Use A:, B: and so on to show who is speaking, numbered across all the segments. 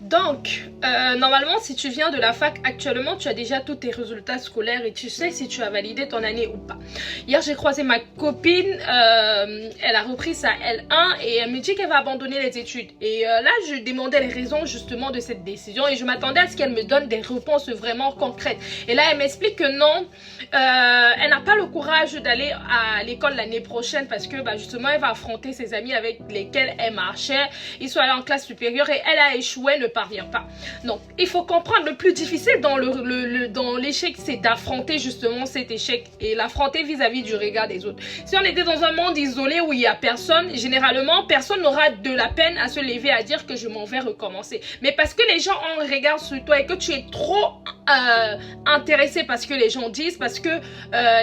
A: Donc, normalement, si tu viens de la fac actuellement, tu as déjà tous tes résultats scolaires et tu sais si tu as validé ton année ou pas. Hier, j'ai croisé ma copine, elle a repris sa L1 et elle me dit qu'elle va abandonner les études. Et là, je demandais les raisons justement de cette décision et je m'attendais à ce qu'elle me donne des réponses vraiment concrètes. Et là, elle m'explique que non, elle n'a pas le courage d'aller à l'école l'année prochaine parce que justement, elle va affronter ses amis avec lesquels elle marchait. Ils sont allés en classe supérieure et elle a échoué, ne parvient pas. Donc, il faut comprendre, le plus difficile dans l'échec, c'est d'affronter justement cet échec et l'affronter vis-à-vis du regard des autres. Si on était dans un monde isolé où il n'y a personne, généralement, personne n'aura de la peine à se lever à dire que je m'en vais recommencer. Mais parce que les gens ont un regard sur toi et que tu es trop intéressé par ce que les gens disent, parce que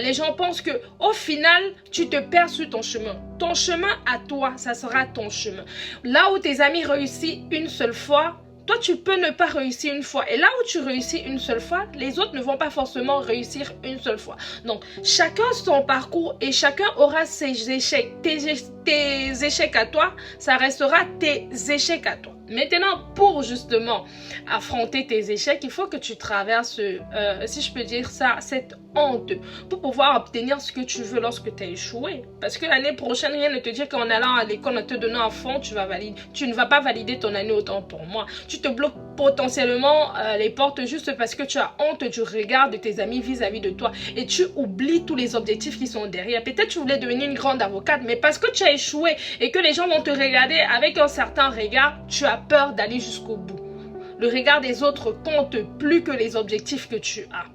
A: les gens pensent que au final, tu te perds sur ton chemin. Ton chemin à toi, ça sera ton chemin. Là où tes amis réussissent une seule fois, toi, tu peux ne pas réussir une fois. Et là où tu réussis une seule fois, les autres ne vont pas forcément réussir une seule fois. Donc, chacun son parcours et chacun aura ses échecs. Tes échecs à toi, ça restera tes échecs à toi. Maintenant, pour justement affronter tes échecs, il faut que tu traverses, si je peux dire ça, cette honte pour pouvoir obtenir ce que tu veux lorsque tu as échoué. Parce que l'année prochaine, rien ne te dit qu'en allant à l'école, en te donnant un fond, tu ne vas pas valider ton année autant pour moi. Tu te bloques potentiellement les portes juste parce que tu as honte du regard de tes amis vis-à-vis de toi et tu oublies tous les objectifs qui sont derrière. Peut-être tu voulais devenir une grande avocate, mais parce que tu as échoué et que les gens vont te regarder avec un certain regard, tu as peur d'aller jusqu'au bout. Le regard des autres compte plus que les objectifs que tu as.